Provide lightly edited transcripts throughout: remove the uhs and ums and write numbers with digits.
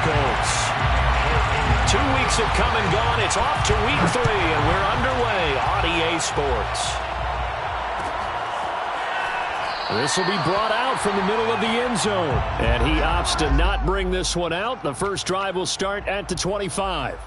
Colts. 2 weeks have come and gone. It's off to week 3, and we're underway on EA Sports. This will be brought out from the middle of the end zone. And he opts to not bring this one out. The first drive will start at the 25.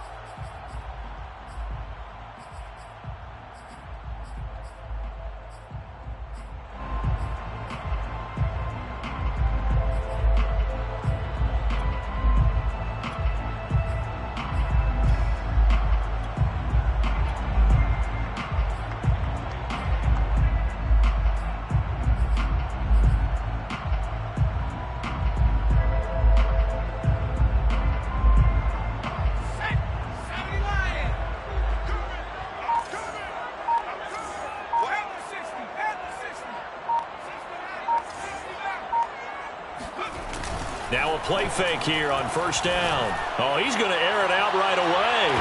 Now a play fake here on first down. Oh, he's going to air it out right away.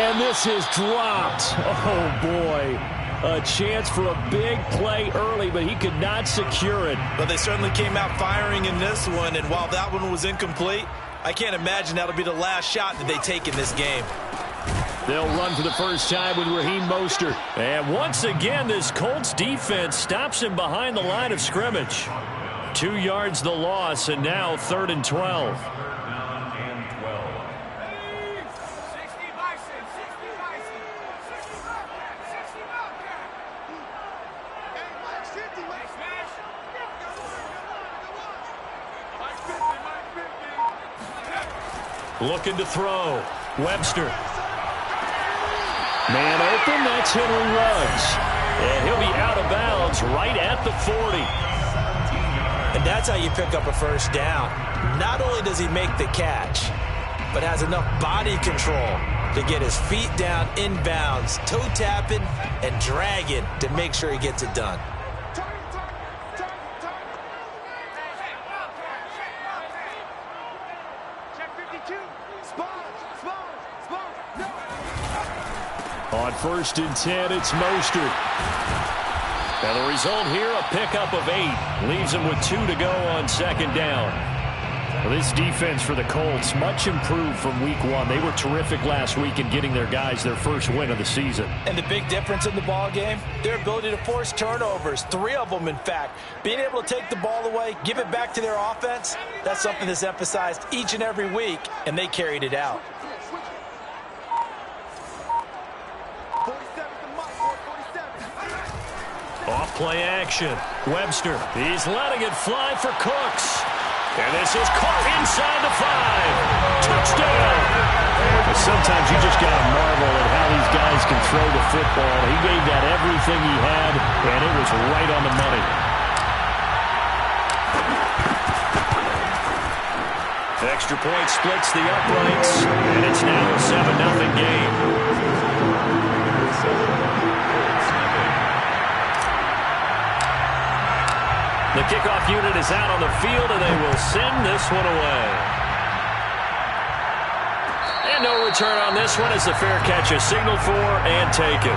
And this is dropped. Oh, boy. A chance for a big play early, but he could not secure it. But they certainly came out firing in this one, and while that one was incomplete, I can't imagine that'll be the last shot that they take in this game. They'll run for the first time with Raheem Mostert. And once again, this Colts defense stops him behind the line of scrimmage. 2 yards the loss, and now 3rd and 12. Looking to throw. Webster. Man open, that's Henry Ruggs. And he'll be out of bounds right at the 40. And that's how you pick up a first down. Not only does he make the catch, but has enough body control to get his feet down inbounds, toe tapping and dragging to make sure he gets it done. On 1st and 10, it's Mostert. And the result here, a pickup of 8. Leaves him with 2 to go on 2nd down. Well, this defense for the Colts, much improved from week 1. They were terrific last week in getting their guys their first win of the season. And the big difference in the ball game, their ability to force turnovers, 3 of them in fact. Being able to take the ball away, give it back to their offense, that's something that's emphasized each and every week, and they carried it out. Off play action. Webster. He's letting it fly for Cooks. And this is caught inside the 5. Touchdown. Sometimes you just got to marvel at how these guys can throw the football. He gave that everything he had, and it was right on the money. Extra point splits the uprights, and it's now a 7-0 game. The kickoff unit is out on the field, and they will send this one away. And no return on this one as the fair catch is signaled for and taken.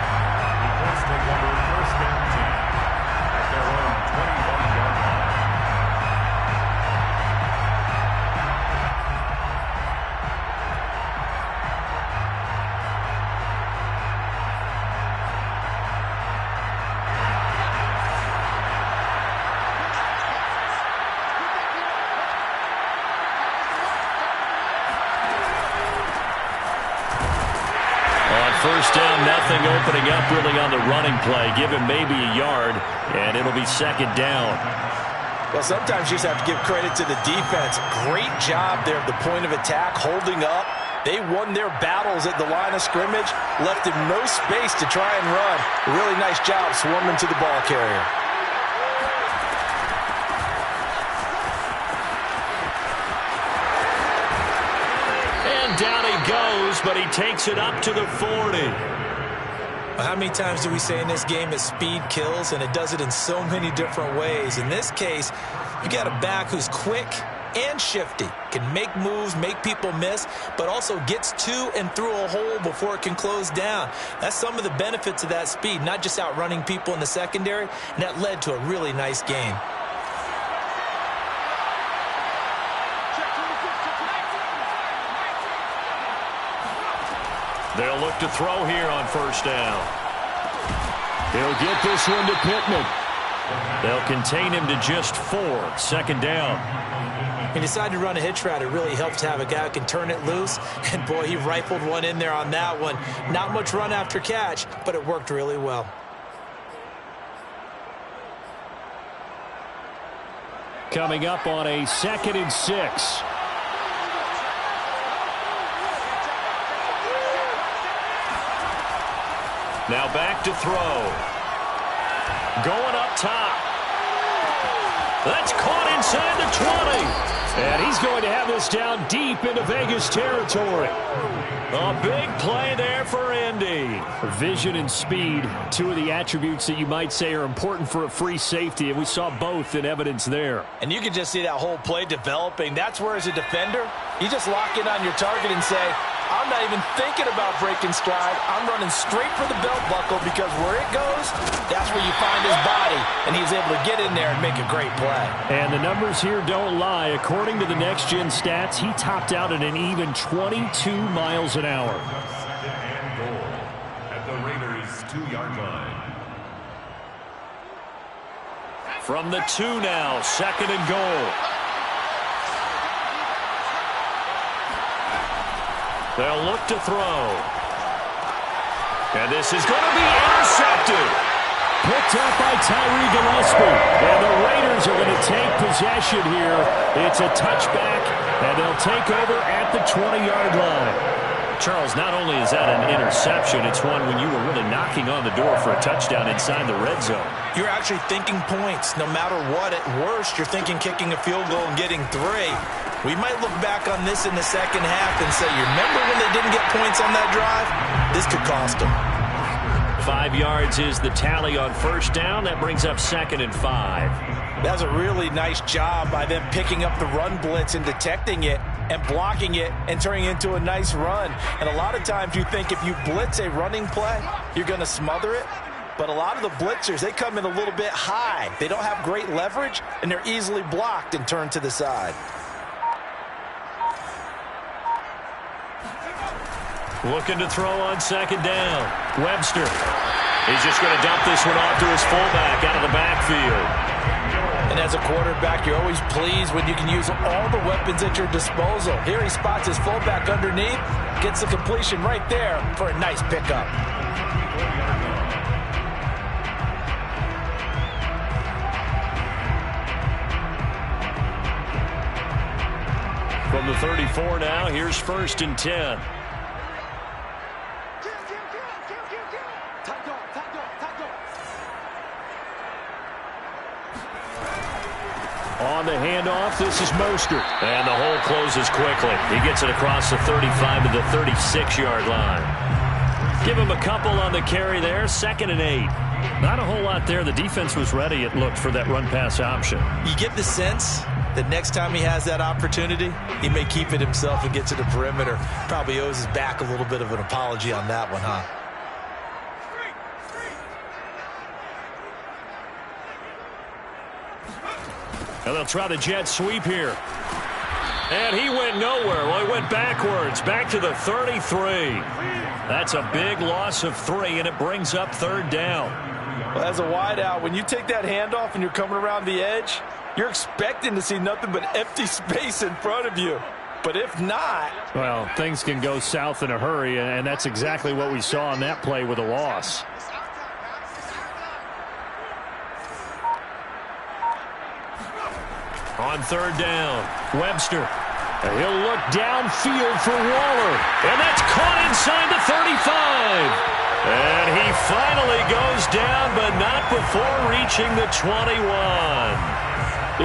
First down, nothing opening up really on the running play. Give him maybe a yard, and it'll be 2nd down. Well, sometimes you just have to give credit to the defense. Great job there at the point of attack, holding up. They won their battles at the line of scrimmage, left him no space to try and run. Really nice job swarming to the ball carrier. Down he goes, but he takes it up to the 40. How many times do we say in this game that speed kills, and it does it in so many different ways? In this case, you got a back who's quick and shifty, can make moves, make people miss, but also gets to and through a hole before it can close down. That's some of the benefits of that speed, not just outrunning people in the secondary, and that led to a really nice game. They'll look to throw here on first down. He'll get this one to Pittman. They'll contain him to just 4. Second down. He decided to run a hitch route. It really helps to have a guy who can turn it loose. And, boy, he rifled one in there on that one. Not much run after catch, but it worked really well. Coming up on a 2nd and 6. Now back to throw. Going up top. That's caught inside the 20. And he's going to have this down deep into Vegas territory. A big play there for Indy. Vision and speed, 2 of the attributes that you might say are important for a free safety, and we saw both in evidence there. And you can just see that whole play developing. That's where, as a defender, you just lock in on your target and say, I'm not even thinking about breaking stride. I'm running straight for the belt buckle, because where it goes, that's where you find his body. And he's able to get in there and make a great play. And the numbers here don't lie. According to the next-gen stats, he topped out at an even 22 miles an hour. Second and goal at the Raiders' 2-yard line. From the 2 now, 2nd and goal. They'll look to throw. And this is going to be intercepted. Picked up by Tyree Gillespie. And the Raiders are going to take possession here. It's a touchback, and they'll take over at the 20-yard line. Charles, not only is that an interception, it's one when you were really knocking on the door for a touchdown inside the red zone. You're actually thinking points. No matter what, at worst, you're thinking kicking a field goal and getting 3. We might look back on this in the second half and say, you remember when they didn't get points on that drive? This could cost them. 5 yards is the tally on first down. That brings up 2nd and 5. That's a really nice job by them picking up the run blitz and detecting it and blocking it and turning it into a nice run. And a lot of times you think if you blitz a running play, you're going to smother it. But a lot of the blitzers, they come in a little bit high. They don't have great leverage, and they're easily blocked and turned to the side. Looking to throw on 2nd down. Webster. He's just going to dump this one off to his fullback out of the backfield. And as a quarterback, you're always pleased when you can use all the weapons at your disposal. Here he spots his fullback underneath, gets the completion right there for a nice pickup. From the 34 now, here's 1st and 10. On the handoff, this is Mostert. And the hole closes quickly. He gets it across the 35 to the 36-yard line. Give him a couple on the carry there, 2nd and 8. Not a whole lot there. The defense was ready, it looked, for that run-pass option. You get the sense that next time he has that opportunity, he may keep it himself and get to the perimeter. Probably owes his back a little bit of an apology on that one, huh? And they'll try the jet sweep here. And he went nowhere. Well, he went backwards, back to the 33. That's a big loss of 3, and it brings up 3rd down. Well, as a wideout, when you take that handoff and you're coming around the edge, you're expecting to see nothing but empty space in front of you. But if not... well, things can go south in a hurry, and that's exactly what we saw on that play with a loss. On 3rd down, Webster. He'll look downfield for Waller. And that's caught inside the 35. And he finally goes down, but not before reaching the 21.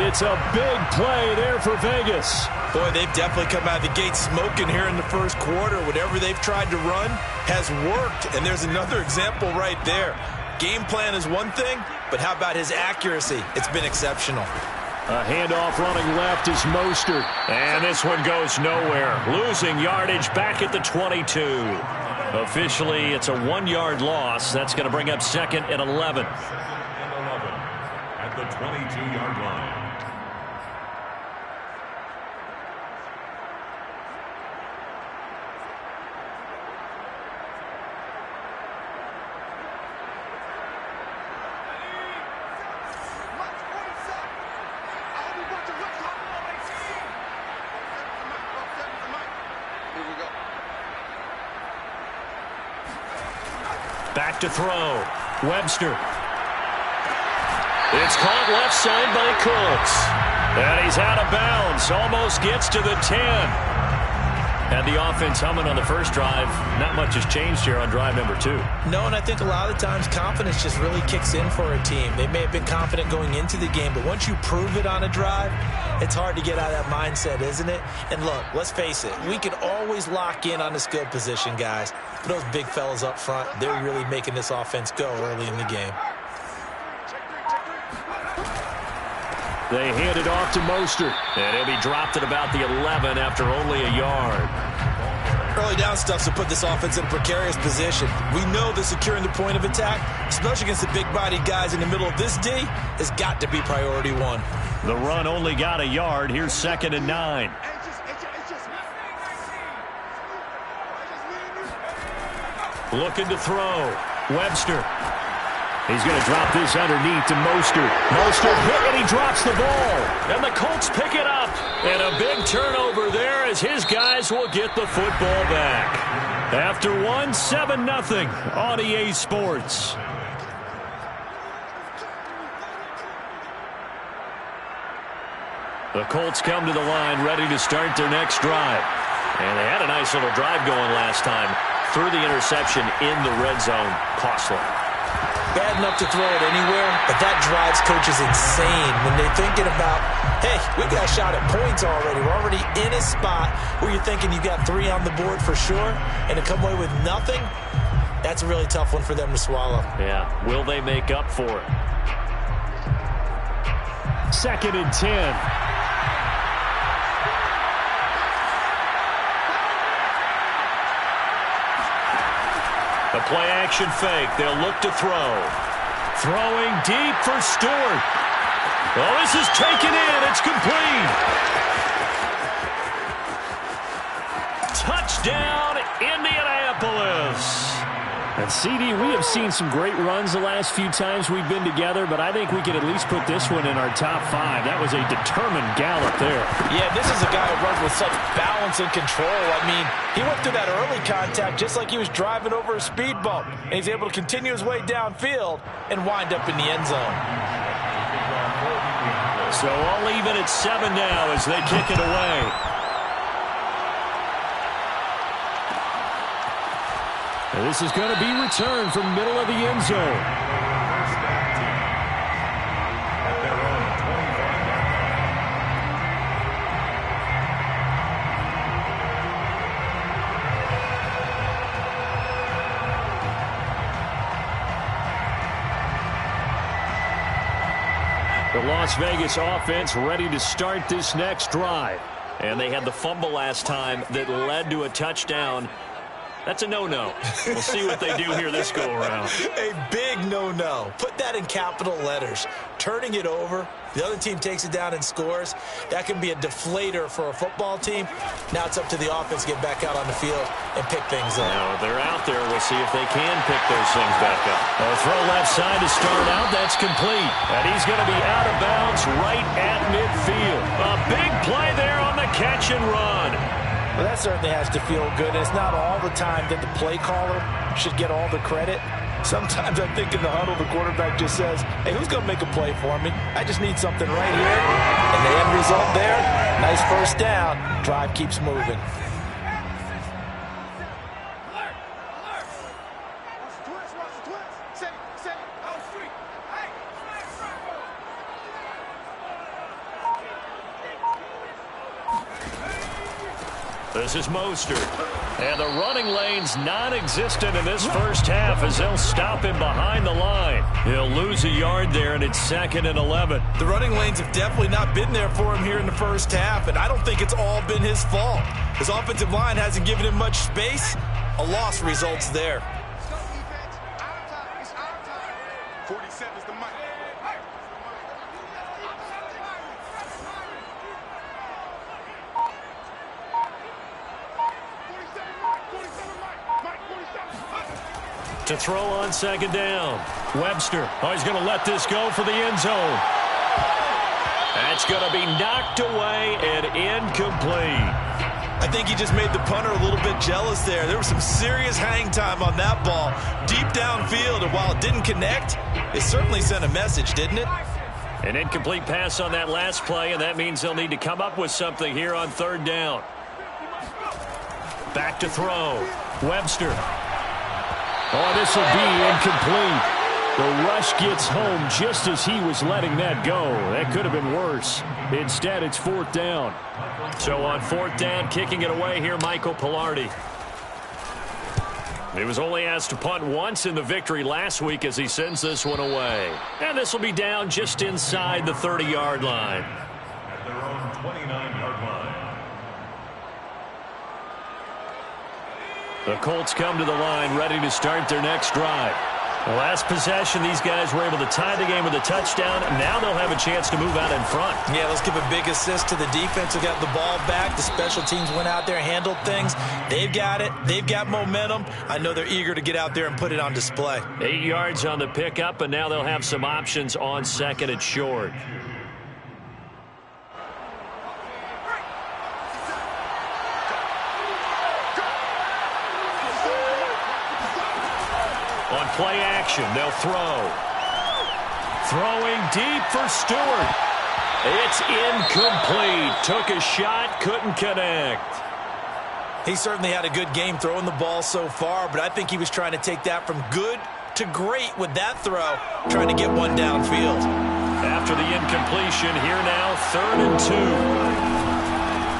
It's a big play there for Vegas. Boy, they've definitely come out of the gate smoking here in the first quarter. Whatever they've tried to run has worked. And there's another example right there. Game plan is one thing, but how about his accuracy? It's been exceptional. A handoff running left is Mostert. And this one goes nowhere. Losing yardage back at the 22. Officially, it's a 1-yard loss. That's going to bring up 2nd and 11. 2nd and 11 at the 22-yard line. Back to throw. Webster. It's caught left side by Cooks. And he's out of bounds. Almost gets to the 10. And the offense humming on the first drive. Not much has changed here on drive number 2. No, and I think a lot of the times confidence just really kicks in for a team. They may have been confident going into the game, but once you prove it on a drive, it's hard to get out of that mindset, isn't it? And look, let's face it, we can always lock in on the skill position, guys. But those big fellas up front, they're really making this offense go early in the game. They hand it off to Mostert. And he'll be dropped at about the 11 after only a yard. Early down stuff to put this offense in a precarious position. We know that securing the point of attack, especially against the big-bodied guys in the middle of this D, has got to be priority one. The run only got a yard. Here's 2nd and 9. Looking to throw. Webster. He's going to drop this underneath to Mostert. Mostert hit and he drops the ball. And the Colts pick it up. And a big turnover there as his guys will get the football back. After 7-0 on EA Sports. The Colts come to the line ready to start their next drive. And they had a nice little drive going last time. Through the interception in the red zone. Costly. Bad enough to throw it anywhere, but that drives coaches insane when they're thinking about, hey, we got a shot at points already. We're already in a spot where you're thinking you got 3 on the board for sure, and to come away with nothing, that's a really tough one for them to swallow. Yeah, will they make up for it? 2nd and 10. The play-action fake. They'll look to throw. Throwing deep for Stewart. Well, this is taken in. It's complete. Touchdown, Indianapolis. And, CD, we have seen some great runs the last few times we've been together, but I think we could at least put this one in our top 5. That was a determined gallop there. Yeah, this is a guy who runs with such balance and control. I mean, he went through that early contact just like he was driving over a speed bump, and he's able to continue his way downfield and wind up in the end zone. So I'll leave it at 7 now as they kick it away. And this is going to be returned from middle of the end zone. The Las Vegas offense ready to start this next drive. And they had the fumble last time that led to a touchdown. That's a no-no. We'll see what they do here this go-around. A big no-no. Put that in capital letters. Turning it over, the other team takes it down and scores. That can be a deflator for a football team. Now it's up to the offense to get back out on the field and pick things up. Now they're out there. We'll see if they can pick those things back up. A throw left side to start out. That's complete. And he's going to be out of bounds right at midfield. A big play there on the catch and run. Well, that certainly has to feel good. It's not all the time that the play caller should get all the credit. Sometimes I think in the huddle, the quarterback just says, hey, who's going to make a play for me? I just need something right here. And the end result there, nice first down. Drive keeps moving. This is Mostert. And the running lane's non-existent in this first half as they'll stop him behind the line. He'll lose a yard there, and it's 2nd and 11. The running lanes have definitely not been there for him here in the first half, and I don't think it's all been his fault. His offensive line hasn't given him much space. A loss results there. To throw on 2nd down. Webster. Oh, he's going to let this go for the end zone. That's going to be knocked away and incomplete. I think he just made the punter a little bit jealous there. There was some serious hang time on that ball deep downfield, and while it didn't connect, it certainly sent a message, didn't it? An incomplete pass on that last play, and that means they'll need to come up with something here on third down. Back to throw. Webster. Oh, this will be incomplete. The rush gets home just as he was letting that go. That could have been worse. Instead, it's fourth down. So on fourth down, kicking it away here, Michael Pilardi. He was only asked to punt once in the victory last week as he sends this one away. And this will be down just inside the 30-yard line. At their own 29-yard line. The Colts come to the line ready to start their next drive. The last possession, these guys were able to tie the game with a touchdown. Now they'll have a chance to move out in front. Yeah, let's give a big assist to the defense who got the ball back. The special teams went out there, handled things. They've got it. They've got momentum. I know they're eager to get out there and put it on display. 8 yards on the pickup, and now they'll have some options on second and short. On play action, they'll throw. Throwing deep for Stewart. It's incomplete. Took a shot, couldn't connect. He certainly had a good game throwing the ball so far, but I think he was trying to take that from good to great with that throw, trying to get one downfield. After the incompletion, here now, 3rd and 2.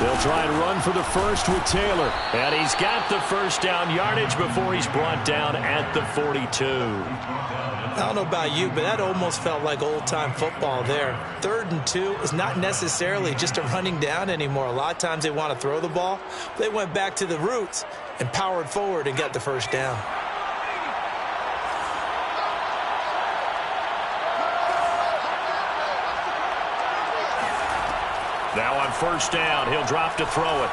They'll try and run for the first with Taylor. And he's got the first down yardage before he's brought down at the 42. I don't know about you, but that almost felt like old-time football there. 3rd and 2 is not necessarily just a running down anymore. A lot of times they want to throw the ball. They went back to the roots and powered forward and got the first down. Now on first down, he'll drop to throw it.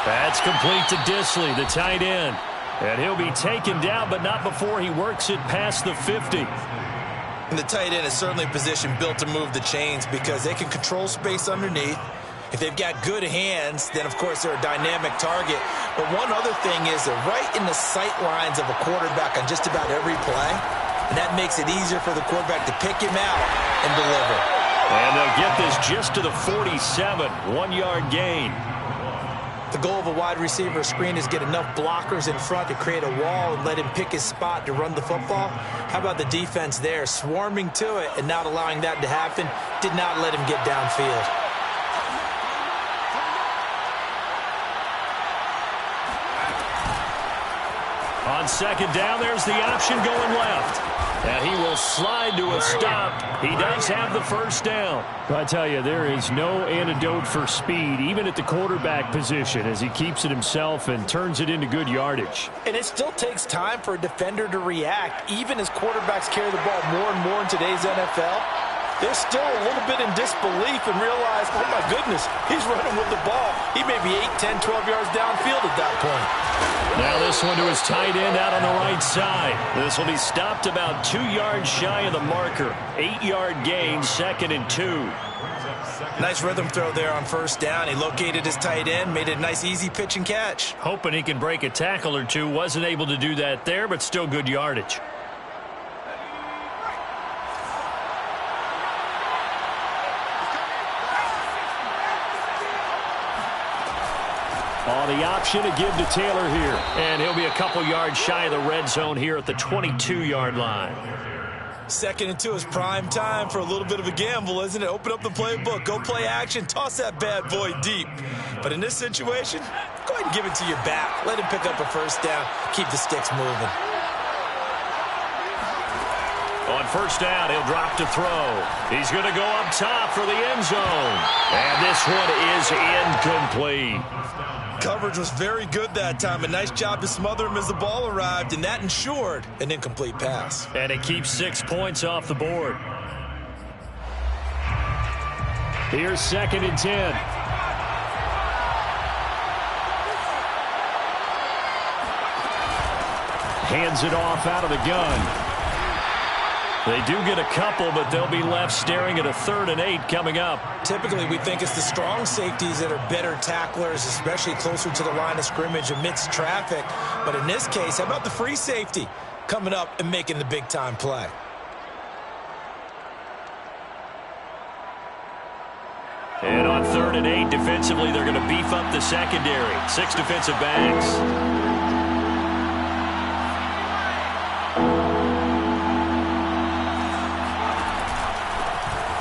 That's complete to Disley, the tight end. And he'll be taken down, but not before he works it past the 50. And the tight end is certainly a position built to move the chains because they can control space underneath. If they've got good hands, then, of course, they're a dynamic target. But one other thing is they're right in the sight lines of a quarterback on just about every play. And that makes it easier for the quarterback to pick him out and deliver. And they'll get this just to the 47, 1-yard gain. The goal of a wide receiver screen is get enough blockers in front to create a wall and let him pick his spot to run the football. How about the defense there, swarming to it and not allowing that to happen? Did not let him get downfield. On second down, there's the option going left. And he will slide to a stop. He does have the first down. I tell you, there is no antidote for speed, even at the quarterback position, as he keeps it himself and turns it into good yardage. And it still takes time for a defender to react, even as quarterbacks carry the ball more and more in today's NFL. They're still a little bit in disbelief and realize, oh my goodness, he's running with the ball. He may be 8, 10, 12 yards downfield at that point. Now this one to his tight end out on the right side. This will be stopped about 2 yards shy of the marker. 8-yard gain, 2nd and 2. Nice rhythm throw there on first down. He located his tight end, made it a nice easy pitch and catch. Hoping he can break a tackle or two. Wasn't able to do that there, but still good yardage. On the option to give to Taylor here. And he'll be a couple yards shy of the red zone here at the 22-yard line. 2nd and 2 is prime time for a little bit of a gamble, isn't it? Open up the playbook, go play action, toss that bad boy deep. But in this situation, go ahead and give it to your back. Let him pick up a first down, keep the sticks moving. On first down, he'll drop to throw. He's going to go up top for the end zone. And this one is incomplete. Coverage was very good that time. A nice job to smother him as the ball arrived, and that ensured an incomplete pass. And it keeps 6 points off the board. Here's 2nd and 10. Hands it off out of the gun. They do get a couple, but they'll be left staring at a 3rd and 8 coming up. Typically, we think it's the strong safeties that are better tacklers, especially closer to the line of scrimmage amidst traffic. But in this case, how about the free safety coming up and making the big-time play? And on 3rd and 8, defensively, they're going to beef up the secondary. 6 defensive backs.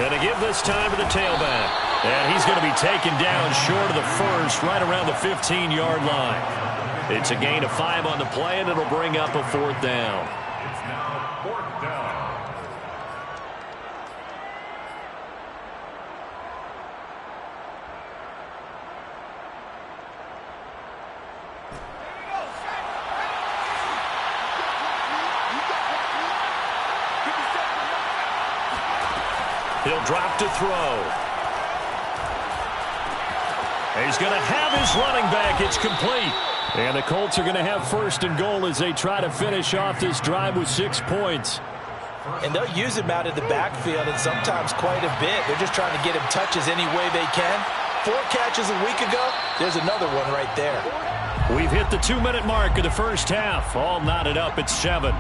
And to give this time to the tailback. And he's going to be taken down short of the first, right around the 15-yard line. It's a gain of 5 on the play, and it'll bring up a 4th down. It's now 4th down. He'll drop to throw. He's going to have his running back. It's complete. And the Colts are going to have 1st and goal as they try to finish off this drive with 6 points. And they'll use him out of the backfield, and sometimes quite a bit. They're just trying to get him touches any way they can. 4 catches a week ago. There's another one right there. We've hit the 2-minute mark of the first half. All knotted up at 7.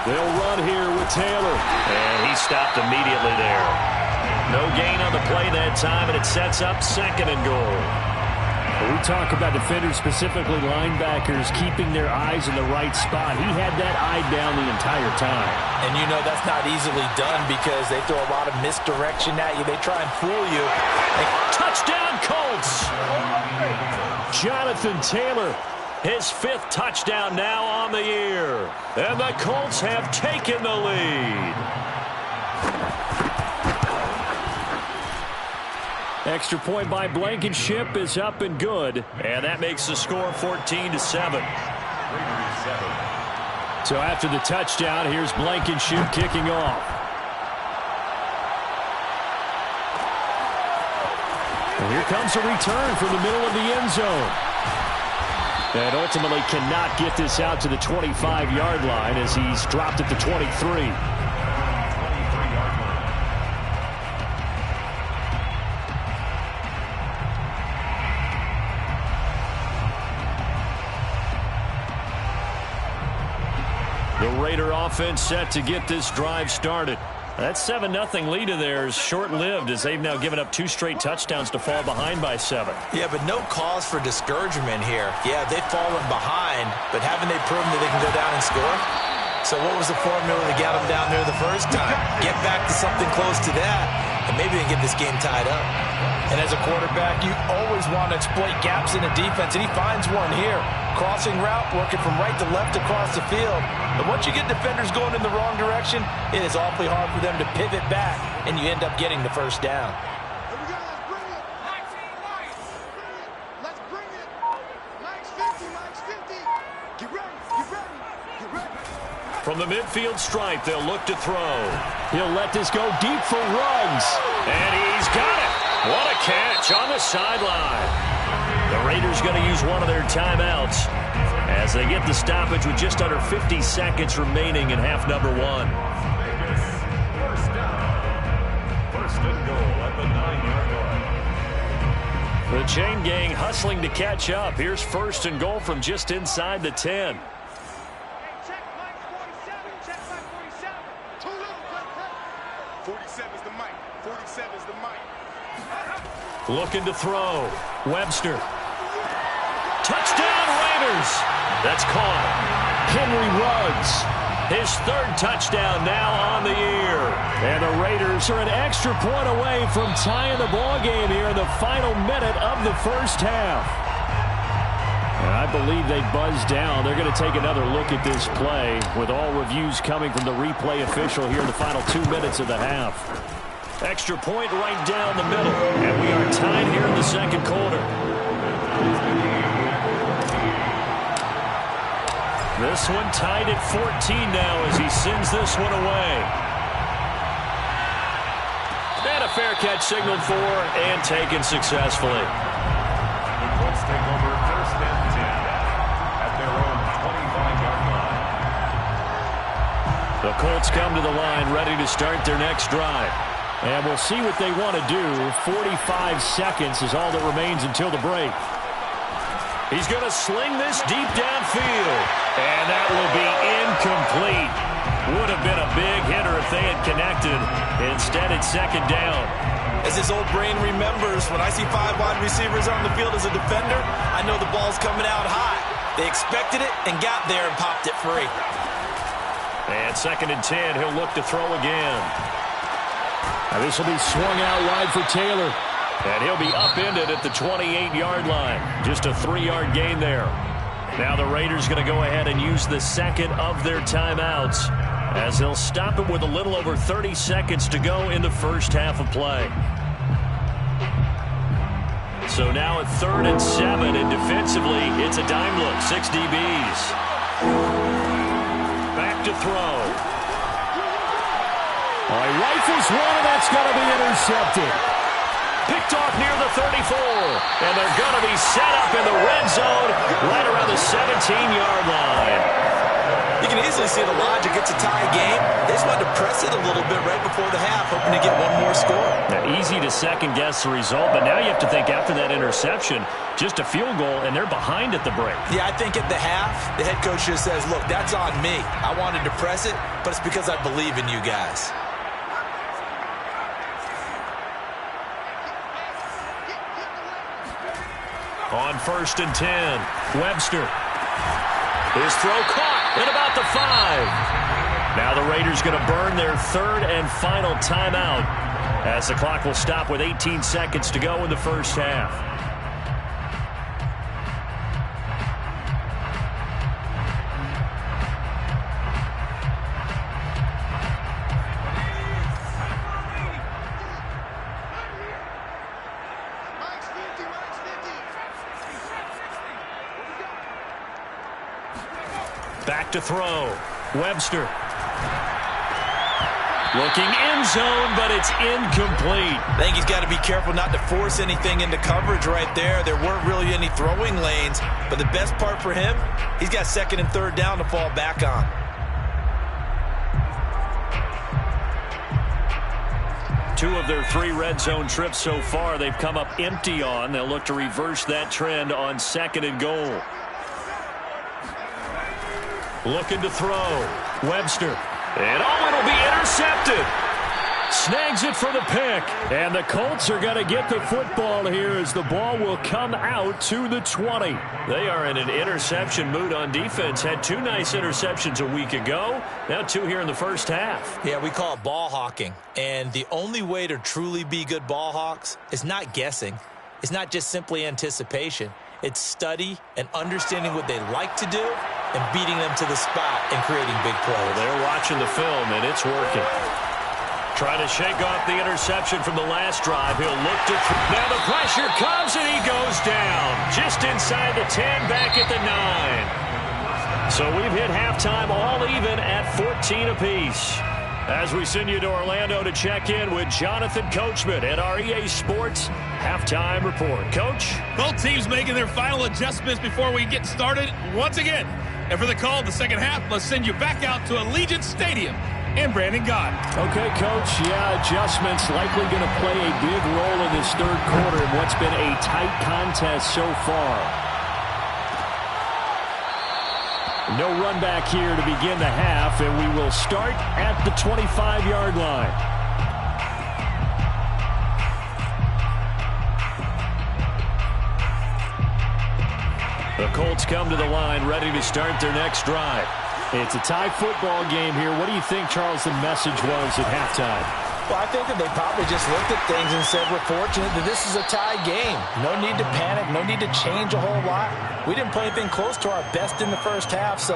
They'll run here with Taylor. And he stopped immediately there. No gain on the play that time, and it sets up 2nd and goal. We talk about defenders, specifically linebackers, keeping their eyes in the right spot. He had that eye down the entire time. And you know that's not easily done because they throw a lot of misdirection at you. They try and fool you. Touchdown, Colts! Jonathan Taylor, his 5th touchdown now on the year. And the Colts have taken the lead. Extra point by Blankenship is up and good. And that makes the score 14-7. So after the touchdown, here's Blankenship kicking off. And here comes a return from the middle of the end zone. And ultimately cannot get this out to the 25-yard line as he's dropped at the 23. The Raider offense set to get this drive started. That 7-0 lead of theirs short-lived as they've now given up 2 straight touchdowns to fall behind by 7. Yeah, but no cause for discouragement here. Yeah, they've fallen behind, but haven't they proven that they can go down and score? So what was the formula that got them down there the first time? Get back to something close to that, and maybe they can get this game tied up. And as a quarterback, you always want to exploit gaps in the defense, and he finds one here. Crossing route, working from right to left across the field. But once you get defenders going in the wrong direction, it is awfully hard for them to pivot back, and you end up getting the first down. Here we go, let's bring it. Max 50, Max 50. Get ready, get ready, get ready. From the midfield stripe, they'll look to throw. He'll let this go deep for Ruggs. And he's got it. What a catch on the sideline. The Raiders going to use one of their timeouts as they get the stoppage with just under 50 seconds remaining in half number 1. First down. 1st and goal at the 9-yard line. The chain gang hustling to catch up. Here's 1st and goal from just inside the 10. Check Mike 47, check Mike 47. Too little, 47 is the mic, 47 is the mic. Looking to throw. Webster. Touchdown, Raiders. That's caught. Henry Ruggs. His 3rd touchdown now on the year. And the Raiders are an extra point away from tying the ball game here in the final minute of the first half. And I believe they buzzed down. They're going to take another look at this play with all reviews coming from the replay official here in the final 2 minutes of the half. Extra point right down the middle. And we are tied here in the 2nd quarter. This one tied at 14 now as he sends this one away. And a fair catch signaled for and taken successfully. The Colts come to the line ready to start their next drive. And we'll see what they want to do. 45 seconds is all that remains until the break. He's going to sling this deep downfield. And that will be incomplete. Would have been a big hitter if they had connected. Instead, it's second down. As his old brain remembers, when I see 5 wide receivers on the field as a defender, I know the ball's coming out high. They expected it and got there and popped it free. And second and 10, he'll look to throw again. Now this will be swung out wide for Taylor. And he'll be upended at the 28-yard line. Just a 3-yard gain there. Now the Raiders going to go ahead and use the second of their timeouts as they'll stop it with a little over 30 seconds to go in the first half of play. So now at 3rd and 7, and defensively, it's a dime look. 6 DBs. Back to throw. He rifles one, and that's going to be intercepted. Picked off near the 34. And they're going to be set up in the red zone right around the 17-yard line. You can easily see the logic. It's a tie game. They just wanted to press it a little bit right before the half, hoping to get one more score. Now, easy to second-guess the result, but now you have to think after that interception, just a field goal, and they're behind at the break. Yeah, I think at the half, the head coach just says, look, that's on me. I wanted to press it, but it's because I believe in you guys. On 1st and 10, Webster. His throw caught at about the 5. Now the Raiders going to burn their 3rd and final timeout as the clock will stop with 18 seconds to go in the first half. Back to throw. Webster. Looking end zone, but it's incomplete. I think he's got to be careful not to force anything into coverage right there. There weren't really any throwing lanes, but the best part for him, he's got 2nd and 3rd down to fall back on. Two of their 3 red zone trips so far, they've come up empty on. They'll look to reverse that trend on 2nd and goal. Looking to throw. Webster. And it'll be intercepted. Snags it for the pick. And the Colts are going to get the football here as the ball will come out to the 20. They are in an interception mood on defense. Had 2 nice interceptions a week ago. Now 2 here in the first half. Yeah, we call it ball hawking. And the only way to truly be good ball hawks is not guessing. It's not just simply anticipation. It's study and understanding what they like to do and beating them to the spot and creating big plays. Well, they're watching the film, and it's working. Trying to shake off the interception from the last drive. He'll look to now the pressure comes, and he goes down. Just inside the 10, back at the 9. So we've hit halftime all even at 14 apiece. As we send you to Orlando to check in with Jonathan Coachman at our EA Sports Halftime Report. Coach? Both teams making their final adjustments before we get started once again. And for the call of the second half, let's send you back out to Allegiant Stadium in Brandon Gott. Okay, Coach. Yeah, adjustments likely going to play a big role in this 3rd quarter in what's been a tight contest so far. No run back here to begin the half, and we will start at the 25-yard line. The Colts come to the line ready to start their next drive. It's a tie football game here. What do you think, Charles, the message was at halftime? Well, I think that they probably just looked at things and said, we're fortunate that this is a tie game. No need to panic. No need to change a whole lot. We didn't play anything close to our best in the first half, so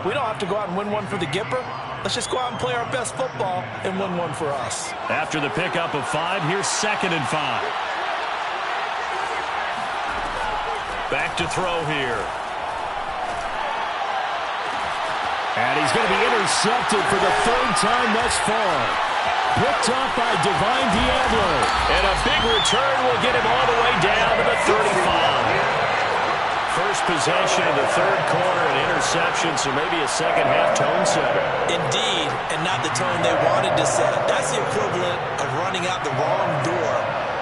we don't have to go out and win one for the Gipper. Let's just go out and play our best football and win one for us. After the pickup of 5, here's 2nd and 5. Back to throw here. And he's going to be intercepted for the 3rd time thus far. Picked up by Divine Diablo. And a big return will get him all the way down to the 35. First possession of the 3rd quarter, an interception, so maybe a second half tone setter. Indeed, and not the tone they wanted to set. That's the equivalent of running out the wrong door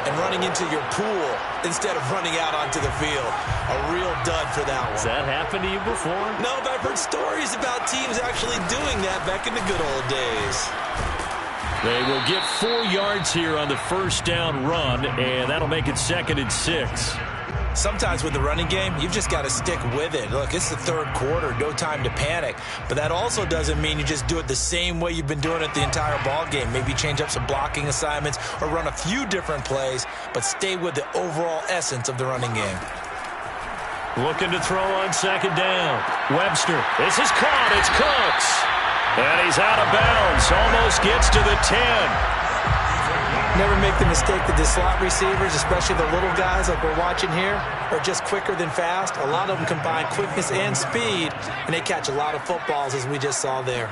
and running into your pool instead of running out onto the field. A real dud for that one. Has that happened to you before? No, but I've heard stories about teams actually doing that back in the good old days. They will get 4 yards here on the first down run, and that'll make it 2nd and 6. Sometimes with the running game, you've just got to stick with it. Look, it's the third quarter, no time to panic. But that also doesn't mean you just do it the same way you've been doing it the entire ball game. Maybe change up some blocking assignments or run a few different plays, but stay with the overall essence of the running game. Looking to throw on 2nd down. Webster. This is caught. It's Cooks. And he's out of bounds. Almost gets to the 10. Never make the mistake that the slot receivers, especially the little guys like we're watching here, are just quicker than fast. A lot of them combine quickness and speed, and they catch a lot of footballs, as we just saw there.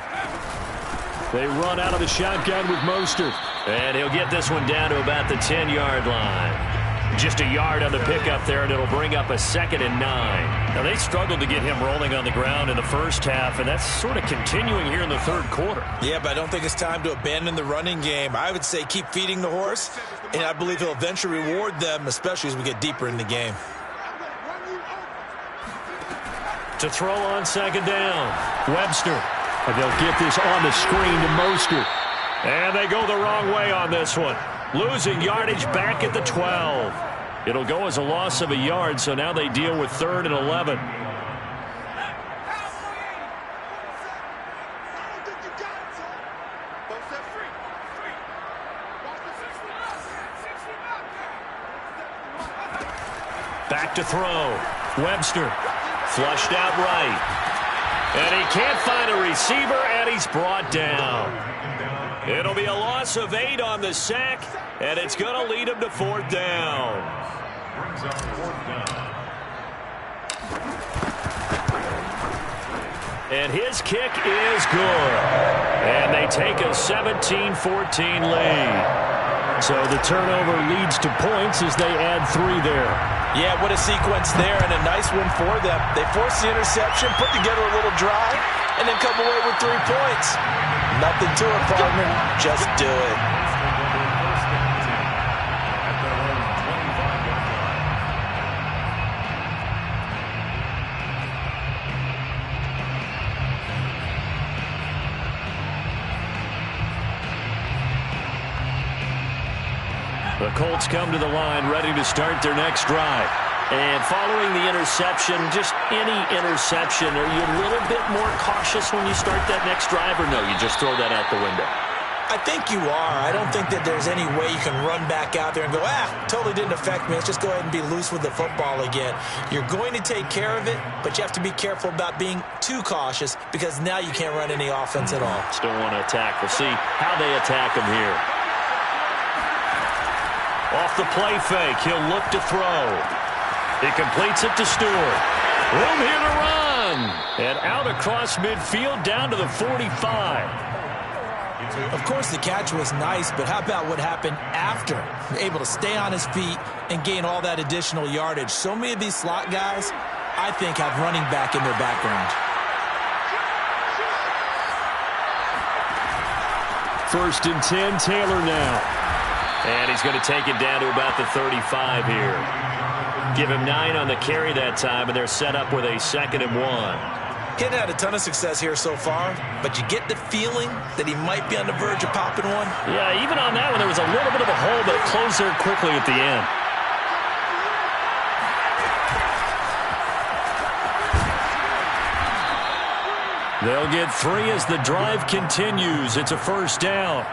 They run out of the shotgun with Mostert. And he'll get this one down to about the 10-yard line. Just a yard on the pickup there, and it'll bring up a 2nd and 9. Now, they struggled to get him rolling on the ground in the first half, and that's sort of continuing here in the third quarter. Yeah, but I don't think it's time to abandon the running game. I would say keep feeding the horse, and I believe he'll eventually reward them, especially as we get deeper in the game. To throw on 2nd down, Webster. And they'll get this on the screen to Mostert. And they go the wrong way on this one. Losing yardage back at the 12. It'll go as a loss of a yard, so now they deal with 3rd and 11. Back to throw. Webster flushed out right. And he can't find a receiver, and he's brought down. It'll be a loss of 8 on the sack, and it's going to lead him to 4th down. Brings up 4th down. And his kick is good. And they take a 17-14 lead. So the turnover leads to points as they add 3 there. Yeah, what a sequence there, and a nice one for them. They force the interception, put together a little drive, and then come away with 3 points. Nothing to it, partner. Just do it. The Colts come to the line ready to start their next drive. And following the interception, just any interception, are you a little bit more cautious when you start that next drive, or no, you just throw that out the window? I think you are. I don't think that there's any way you can run back out there and go, totally didn't affect me. Let's just go ahead and be loose with the football again. You're going to take care of it, but you have to be careful about being too cautious because now you can't run any offense at all. Still want to attack. We'll see how they attack him here. Off the play fake, he'll look to throw. He completes it to Stewart. Room here to run. And out across midfield down to the 45. Of course, the catch was nice, but how about what happened after? Able to stay on his feet and gain all that additional yardage. So many of these slot guys, I think, have running back in their background. 1st and 10, Taylor now. And he's going to take it down to about the 35 here. Give him 9 on the carry that time, and they're set up with a 2nd and 1. He hadn't had a ton of success here so far, but you get the feeling that he might be on the verge of popping one. Yeah, even on that one, there was a little bit of a hole, but it closed there quickly at the end. They'll get 3 as the drive continues. It's a 1st down.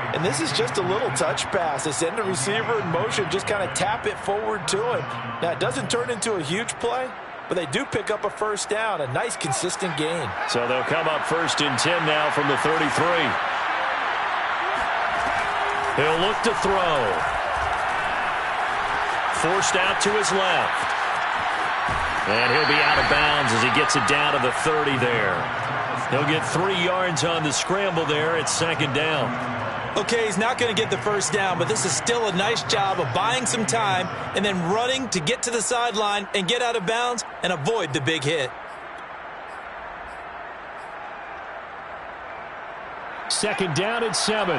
And this is just a little touch pass. They send the receiver in motion, just kind of tap it forward to him. Now, it doesn't turn into a huge play, but they do pick up a 1st down, a nice, consistent gain. So they'll come up 1st and 10 now from the 33. He'll look to throw. Forced out to his left. And he'll be out of bounds as he gets it down to the 30 there. He'll get 3 yards on the scramble there at 2nd down. Okay, he's not going to get the 1st down, but this is still a nice job of buying some time and then running to get to the sideline and get out of bounds and avoid the big hit. Second down at 7.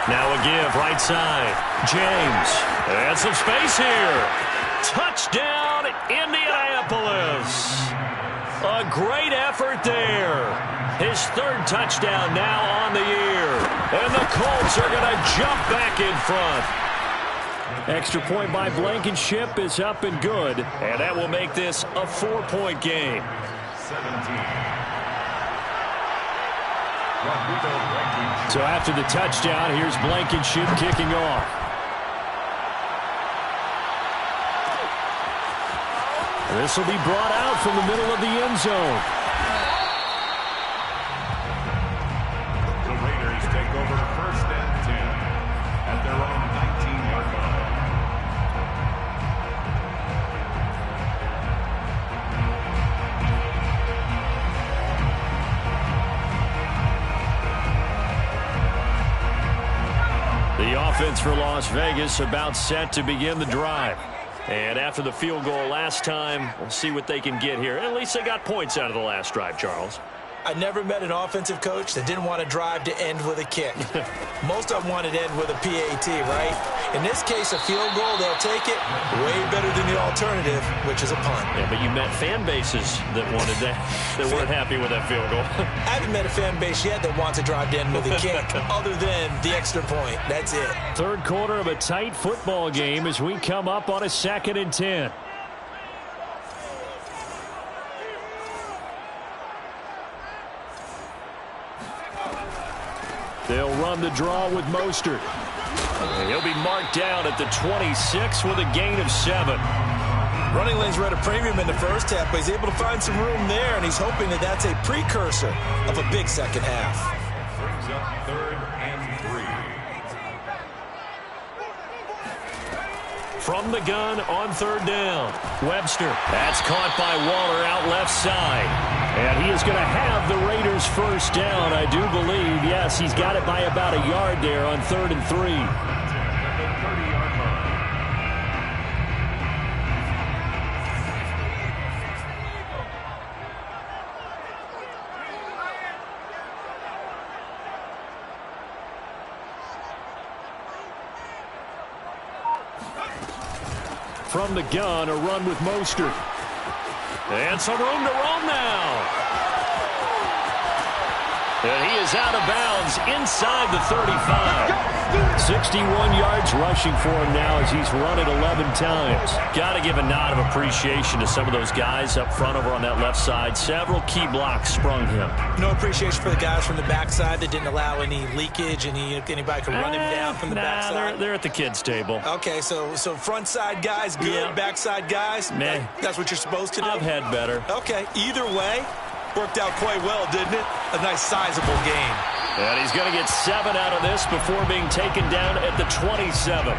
Now a give, right side. James. And some space here. Touchdown, Indianapolis. A great effort there. His third touchdown now on the year. And the Colts are going to jump back in front. Extra point by Blankenship is up and good. And that will make this a 4-point game. 17. So after the touchdown, here's Blankenship kicking off. This will be brought out from the middle of the end zone. The Raiders take over first and 10 at their own 19-yard line. The offense for Las Vegas about set to begin the drive. And after the field goal last time, we'll see what they can get here. At least they got points out of the last drive, Charles. I never met an offensive coach that didn't want to drive to end with a kick. Most of them wanted to end with a PAT, right? In this case, a field goal, they'll take it way better than the alternative, which is a punt. Yeah, but you met fan bases that wanted that, that weren't happy with that field goal. I haven't met a fan base yet that wants to drive to end with a kick other than the extra point. That's it. Third quarter of a tight football game as we come up on a 2nd and 10. They'll run the draw with Mostert. And he'll be marked down at the 26 with a gain of 7. Running lanes were at a premium in the first half, but he's able to find some room there, and he's hoping that that's a precursor of a big second half. Brings up 3rd and 3. From the gun on 3rd down. Webster. That's caught by Waller out left side. And he is going to have the Raiders first down, I do believe. Yes, he's got it by about a yard there on 3rd and 3. At the 30-yard line. From the gun, a run with Mostert. And some room to roam now. And he is out of bounds inside the 35. 61 yards rushing for him now as he's run it 11 times. Got to give a nod of appreciation to some of those guys up front over on that left side. Several key blocks sprung him. No appreciation for the guys from the backside that didn't allow any leakage, anybody could run him down from the backside. They're at the kids' table. Okay, so front side guys good, Yeah. backside guys, that's what you're supposed to do? I've had better. Okay, either way, worked out quite well, didn't it? A nice sizable game. And he's going to get 7 out of this before being taken down at the 27.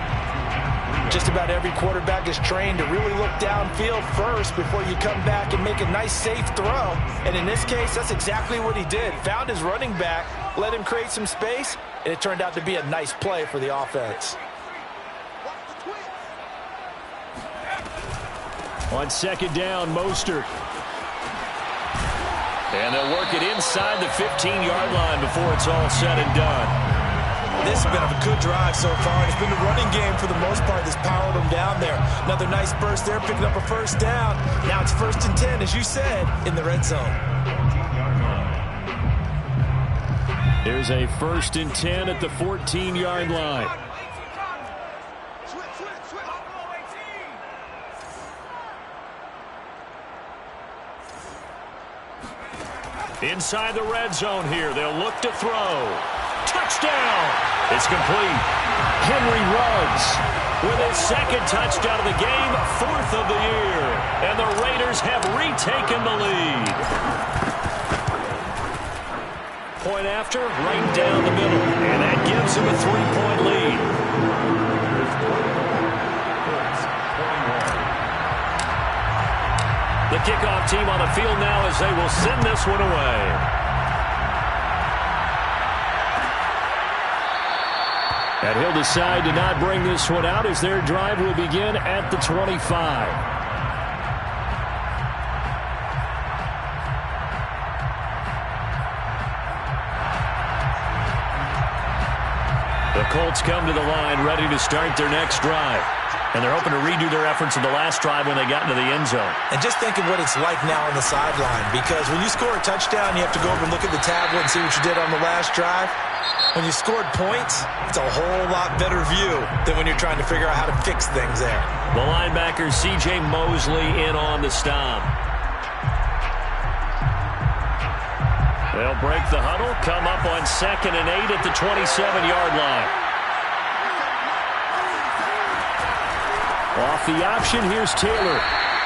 Just about every quarterback is trained to really look downfield first before you come back and make a nice, safe throw. And in this case, that's exactly what he did. Found his running back, let him create some space, and it turned out to be a nice play for the offense. On 2nd down, Mostert. And they'll work it inside the 15-yard line before it's all said and done. This has been a good drive so far, and it's been the running game for the most part that's powered them down there. Another nice burst there, picking up a first down. Now it's 1st and 10, as you said, in the red zone. There's a 1st and 10 at the 14-yard line. Inside the red zone here. They'll look to throw. Touchdown! It's complete. Henry Ruggs with his 2nd touchdown of the game, 4th of the year. And the Raiders have retaken the lead. Point after, right down the middle. And that gives them a 3-point lead. The kickoff team on the field now as they will send this one away. And he'll decide to not bring this one out as their drive will begin at the 25. The Colts come to the line ready to start their next drive. And they're hoping to redo their efforts in the last drive when they got into the end zone. And just think of what it's like now on the sideline, because when you score a touchdown, you have to go over and look at the tablet and see what you did on the last drive. When you scored points, it's a whole lot better view than when you're trying to figure out how to fix things there. The linebacker, C.J. Mosley, in on the stop. They'll break the huddle, come up on 2nd and 8 at the 27-yard line. Off the option, here's Taylor.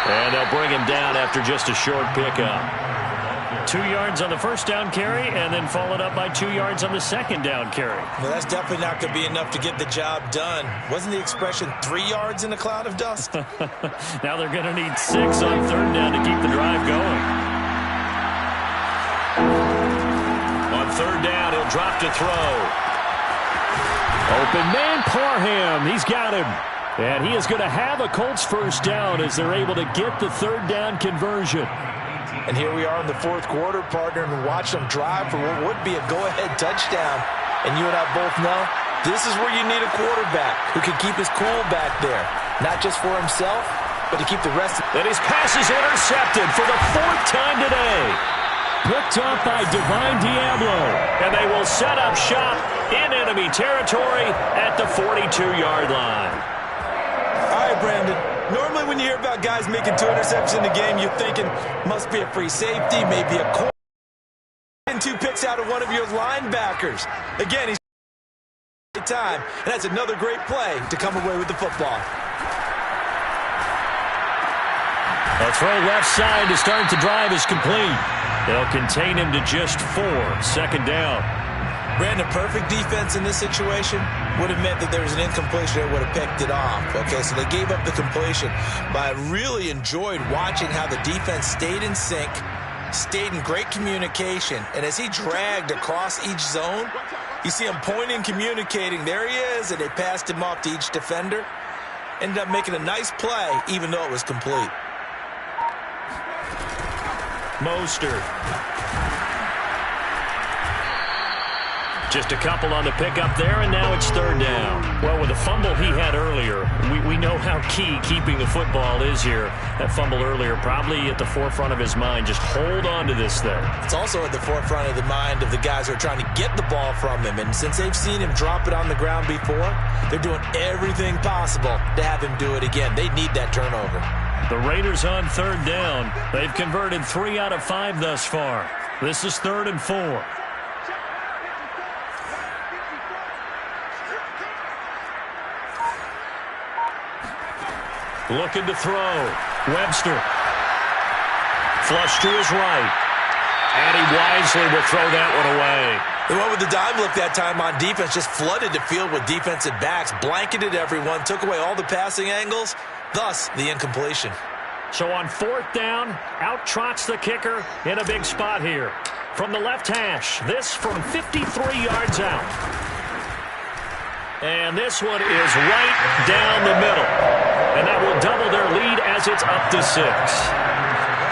And they'll bring him down after just a short pickup. 2 yards on the first down carry, and then followed up by 2 yards on the second down carry. Well, that's definitely not going to be enough to get the job done. Wasn't the expression 3 yards in a cloud of dust? Now they're going to need 6 on third down to keep the drive going. On third down, he'll drop to throw. Open man, Parham. He's got him. And he is going to have a Colts first down as they're able to get the third down conversion. And here we are in the fourth quarter, partner, and watch them drive for what would be a go-ahead touchdown. And you and I both know this is where you need a quarterback who can keep his cool back there. Not just for himself, but to keep the rest of And his pass is intercepted for the 4th time today. Picked up by Divine Diablo. And they will set up shop in enemy territory at the 42-yard line. All right, Brandon. Normally when you hear about guys making 2 interceptions in the game, you're thinking must be a free safety, maybe a corner. And 2 picks out of one of your linebackers. Again, he's time, and that's another great play to come away with the football. A throw left side to start the drive is complete. They'll contain him to just 4. 2nd down. Brandon, perfect defense in this situation would have meant that there was an incompletion that would have picked it off. Okay, so they gave up the completion. But I really enjoyed watching how the defense stayed in sync, stayed in great communication, and as he dragged across each zone, you see him pointing, communicating. There he is, and they passed him off to each defender. Ended up making a nice play, even though it was complete. Mostert. Just a couple on the pickup there, and now it's 3rd down. Well, with the fumble he had earlier, we know how key keeping the football is here. That fumble earlier probably at the forefront of his mind. Just hold on to this thing. It's also at the forefront of the mind of the guys who are trying to get the ball from him. And since they've seen him drop it on the ground before, they're doing everything possible to have him do it again. They need that turnover. The Raiders on 3rd down. They've converted 3 out of 5 thus far. This is 3rd and 4. Looking to throw. Webster. Flush to his right. And he wisely will throw that one away. The one with the dime look that time on defense just flooded the field with defensive backs, blanketed everyone, took away all the passing angles, thus the incompletion. So on 4th down, out trots the kicker in a big spot here. From the left hash, this from 53 yards out. And this one is right down the middle. And that will double their lead as it's up to 6.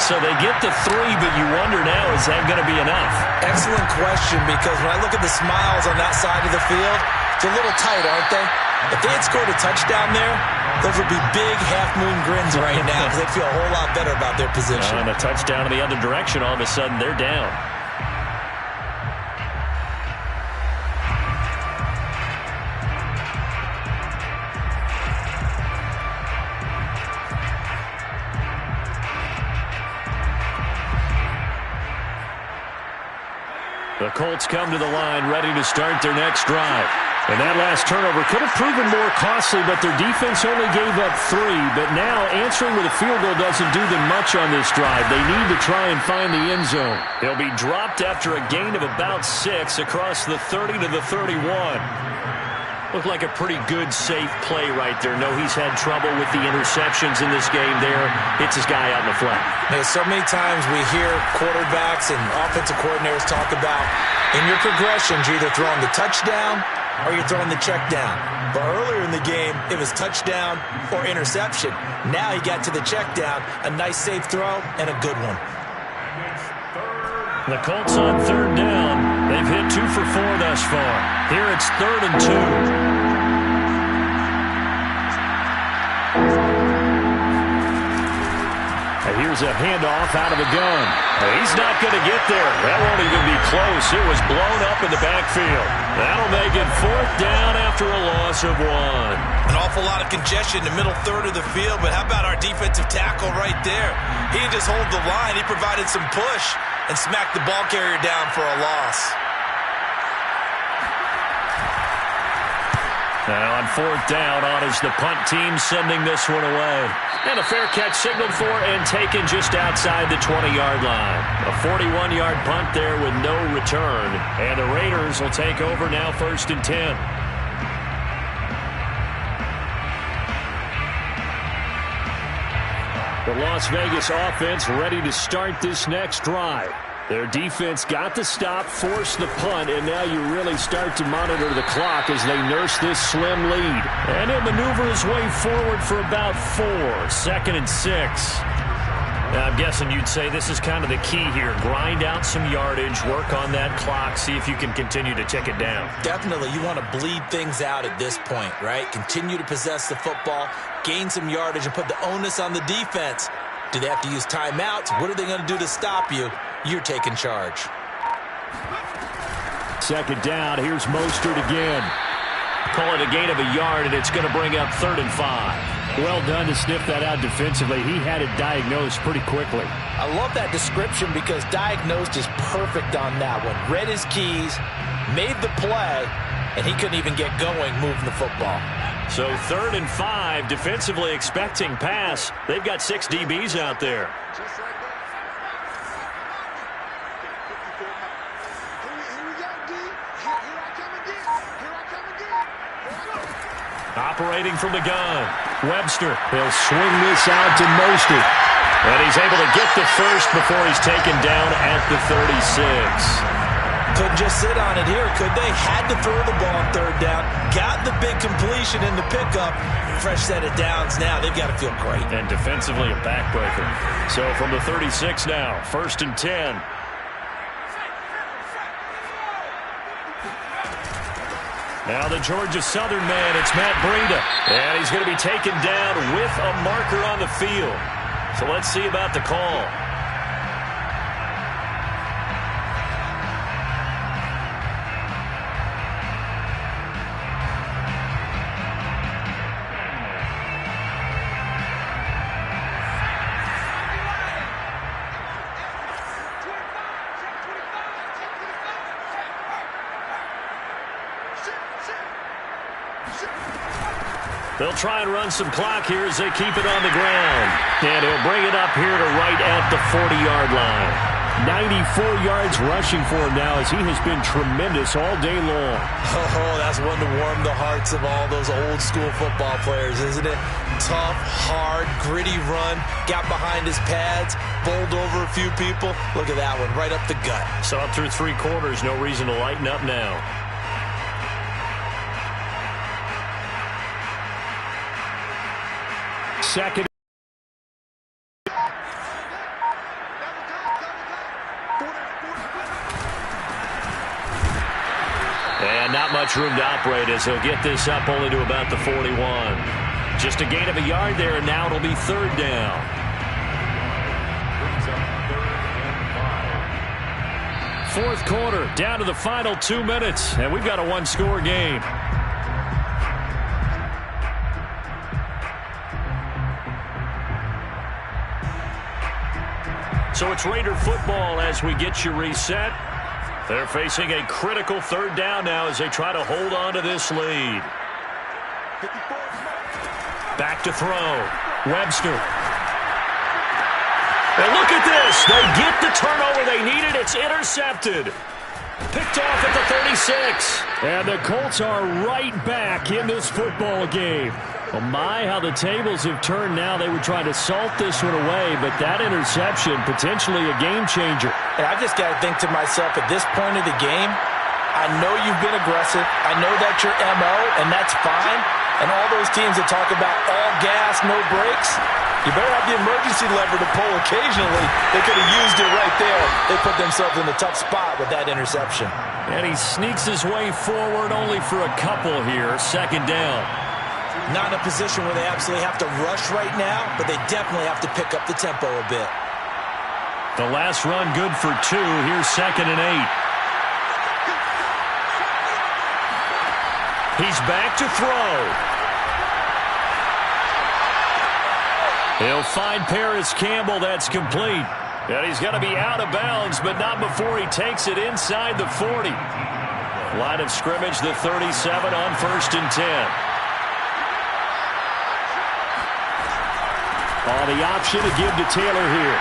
So they get to 3, but you wonder now, is that going to be enough? Excellent question, because when I look at the smiles on that side of the field, it's a little tight, aren't they? If they had scored a touchdown there, those would be big half-moon grins right now because they'd feel a whole lot better about their position. And a touchdown in the other direction, all of a sudden they're down. The Colts come to the line ready to start their next drive. And that last turnover could have proven more costly, but their defense only gave up 3. But now answering with a field goal doesn't do them much on this drive. They need to try and find the end zone. He'll be dropped after a gain of about 6 across the 30 to the 31. Looked like a pretty good, safe play right there. No, he's had trouble with the interceptions in this game there. Hits his guy out in the flat. There's so many times we hear quarterbacks and offensive coordinators talk about in your progressions, you're either throwing the touchdown or you're throwing the check down. But earlier in the game, it was touchdown or interception. Now he got to the check down, a nice safe throw, and a good one. It's 3rd The Colts on third down. They've hit 2 for 4 thus far. Here it's 3rd and 2. Here's a handoff out of the gun. He's not going to get there. That won't even be close. It was blown up in the backfield. That'll make it 4th down after a loss of 1. An awful lot of congestion in the middle third of the field, but how about our defensive tackle right there? He didn't just hold the line. He provided some push and smacked the ball carrier down for a loss. Now on 4th down, on is the punt team sending this one away. And a fair catch signaled for and taken just outside the 20-yard line. A 41-yard punt there with no return. And the Raiders will take over now 1st and 10. The Las Vegas offense ready to start this next drive. Their defense got the stop, forced the punt, and now you really start to monitor the clock as they nurse this slim lead. And he'll maneuver his way forward for about 4. 2nd and 6. Now, I'm guessing you'd say this is kind of the key here. Grind out some yardage, work on that clock, see if you can continue to tick it down. Definitely, you want to bleed things out at this point, right? Continue to possess the football, gain some yardage, and put the onus on the defense. Do they have to use timeouts? What are they going to do to stop you? You're taking charge. 2nd down. Here's Mostert again. Call it a gain of a yard, and it's going to bring up 3rd and 5. Well done to sniff that out defensively. He had it diagnosed pretty quickly. I love that description because diagnosed is perfect on that one. Read his keys, made the play, and he couldn't even get going moving the football. So 3rd and 5, defensively expecting pass. They've got 6 DBs out there. Operating from the gun, Webster. He'll swing this out to Mostert. And he's able to get the first before he's taken down at the 36. Couldn't just sit on it here, could they? Had to throw the ball on 3rd down. Got the big completion in the pickup. Fresh set of downs now. They've got to feel great. And defensively a backbreaker. So from the 36 now, 1st and 10. Now the Georgia Southern man, it's Matt Breida. And he's going to be taken down with a marker on the field. So let's see about the call. They'll try and run some clock here as they keep it on the ground. And he'll bring it up here to right at the 40-yard line. 94 yards rushing for him now as he has been tremendous all day long. Oh, that's one to warm the hearts of all those old-school football players, isn't it? Tough, hard, gritty run. Got behind his pads, bowled over a few people. Look at that one, right up the gut. So up through 3 quarters, no reason to lighten up now. Second. And not much room to operate as he'll get this up only to about the 41. Just a gain of a yard there, and now it'll be 3rd down. Fourth quarter, down to the final 2 minutes, and we've got a 1-score game. So it's Raider football as we get you reset. They're facing a critical 3rd down now as they try to hold on to this lead. Back to throw. Webster. And look at this. They get the turnover they needed. It's intercepted. Picked off at the 36. And the Colts are right back in this football game. Oh my, how the tables have turned now. They were trying to salt this one away, but that interception, potentially a game changer. And I just got to think to myself, at this point of the game, I know you've been aggressive. I know that's your MO, and that's fine. And all those teams that talk about all gas, no brakes, You better have the emergency lever to pull occasionally. They could have used it right there. They put themselves in a tough spot with that interception. And he sneaks his way forward only for a couple here. Second down. Not in a position where they absolutely have to rush right now, but they definitely have to pick up the tempo a bit. The last run good for 2. Here's 2nd and 8. He's back to throw. He'll find Paris Campbell. That's complete. And he's going to be out of bounds, but not before he takes it inside the 40. Line of scrimmage, the 37 on 1st and 10. The option to give to Taylor here.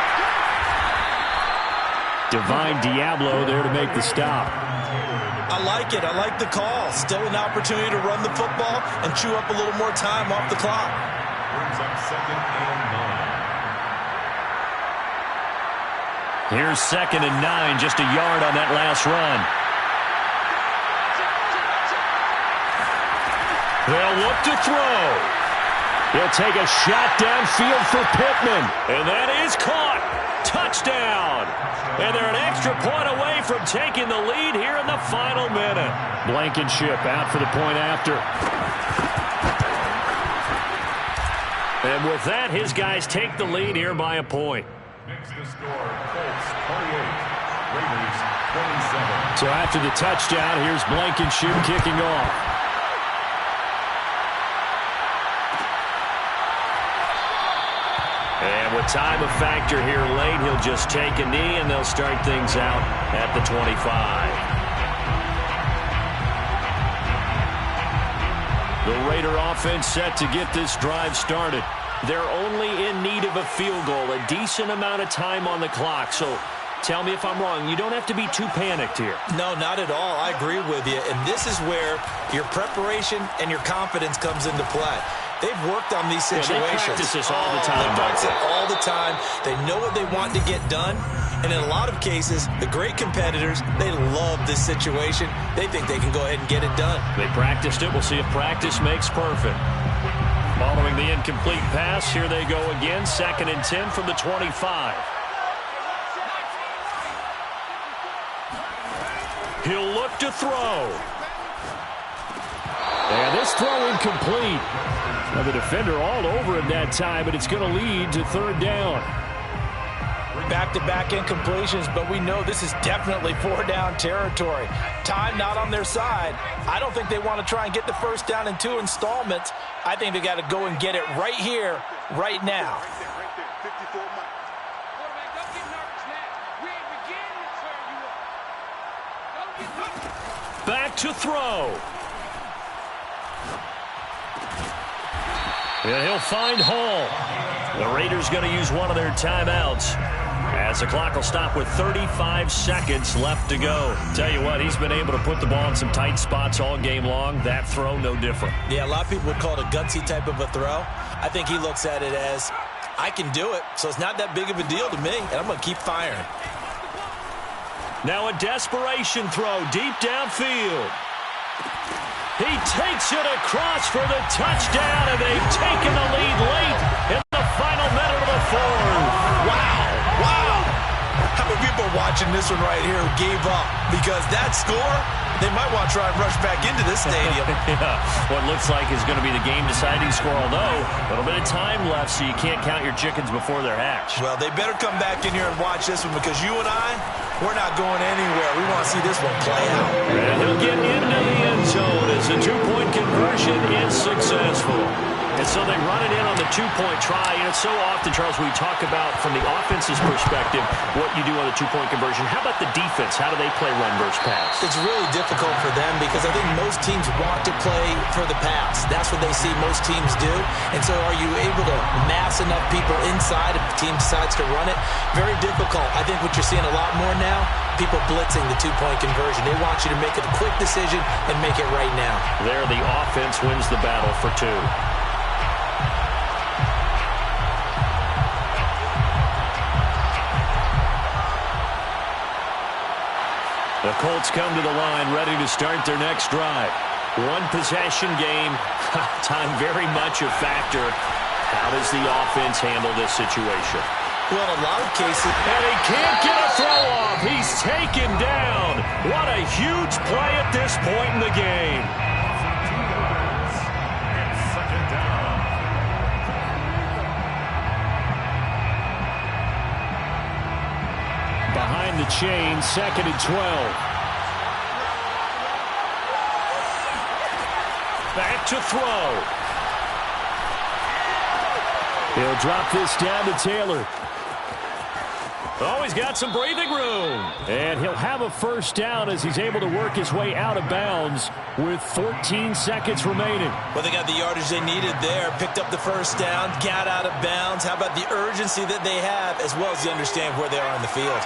Divine Diablo there to make the stop. I like it. I like the call. Still an opportunity to run the football and chew up a little more time off the clock. Brings up 2nd and 9. Here's 2nd and 9, just a yard on that last run. They'll look to throw. He'll take a shot downfield for Pittman. And that is caught. Touchdown. And they're an extra point away from taking the lead here in the final minute. Blankenship out for the point after. And with that, his guys take the lead here by a point. Makes the score Colts 28, Raiders 27. So after the touchdown, here's Blankenship kicking off. And with time a factor here late, he'll just take a knee and they'll start things out at the 25. The Raider offense set to get this drive started. They're only in need of a field goal, a decent amount of time on the clock. So tell me if I'm wrong. You don't have to be too panicked here. No, not at all. I agree with you. And this is where your preparation and your confidence comes into play. They've worked on these situations. They practice this all the time. They practice it all the time. They know what they want to get done. And in a lot of cases, the great competitors, they love this situation. They think they can go ahead and get it done. They practiced it. We'll see if practice makes perfect. Following the incomplete pass, here they go again. 2nd and 10 from the 25. He'll look to throw. And this throw incomplete. Now the defender all over him that time, but it's going to lead to 3rd down. Back-to-back incompletions, but we know this is definitely 4-down territory. Time not on their side. I don't think they want to try and get the first down in 2 installments. I think they got to go and get it right here, right now. Back to throw. And he'll find Hall. The Raiders going to use one of their timeouts as the clock will stop with 35 seconds left to go. Tell you what, he's been able to put the ball in some tight spots all game long. That throw, no different. Yeah, a lot of people would call it a gutsy type of a throw. I think he looks at it as, I can do it, so it's not that big of a deal to me, and I'm going to keep firing. Now a desperation throw deep downfield. He takes it across for the touchdown, and they've taken the lead late in the final minute of the 4th. Wow. How many people are watching this one right here who gave up? Because that score, they might want to try and rush back into this stadium. Yeah, what looks like is going to be the game-deciding score, although a little bit of time left, so you can't count your chickens before they're hatched. Well, they better come back in here and watch this one, because you and I, we're not going anywhere. We want to see this one play out. And he'll get into the end zone as the 2-point conversion is successful. And so they run it in on the 2-point try. And it's so often, Charles, we talk about from the offense's perspective what you do on the 2-point conversion. How about the defense? How do they play run versus pass? It's really difficult for them because I think most teams want to play for the pass. That's what they see most teams do. And so are you able to mass enough people inside if the team decides to run it? Very difficult. I think what you're seeing a lot more now, people blitzing the 2-point conversion. They want you to make a quick decision and make it right now. There, the offense wins the battle for 2. The Colts come to the line, ready to start their next drive. One possession game, time very much a factor. How does the offense handle this situation? Well, in a lot of cases... And he can't get a throw off. He's taken down. What a huge play at this point in the game. Behind the chain, 2nd and 12. Back to throw. He'll drop this down to Taylor. Oh, he's got some breathing room. And he'll have a first down as he's able to work his way out of bounds with 14 seconds remaining. Well, they got the yardage they needed there. Picked up the first down, got out of bounds. How about the urgency that they have as well as they understand where they are in the field?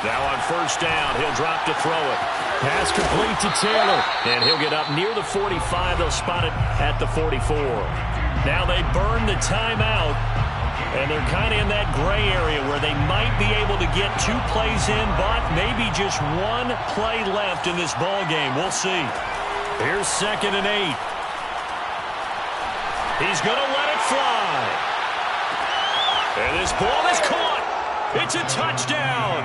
Now on first down, he'll drop to throw it. Pass complete to Taylor. And he'll get up near the 45. They'll spot it at the 44. Now they burn the timeout, and they're kind of in that gray area where they might be able to get 2 plays in, but maybe just 1 play left in this ball game. We'll see. Here's 2nd and 8. He's going to let it fly. And this ball is caught. It's a touchdown.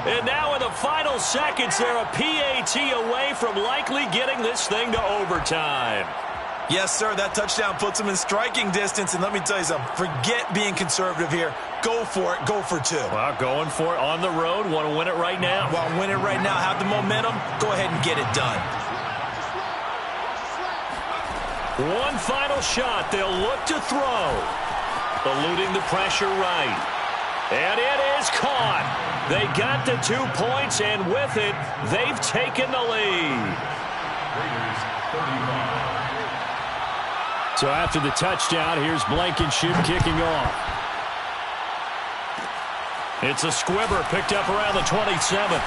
And now in the final seconds, they're a PAT away from likely getting this thing to overtime. Yes, sir, that touchdown puts them in striking distance. And let me tell you something, forget being conservative here. Go for it. Go for 2. Well, going for it on the road. Want to win it right now? Well, win it right now. Have the momentum. Go ahead and get it done. One final shot. They'll look to throw. Eluding the pressure right. And it is caught. They got the 2 points, and with it, they've taken the lead. So after the touchdown, here's Blankenship kicking off. It's a squibber picked up around the 27.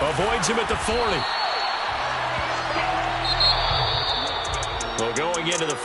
Avoids him at the 40. Well, going into the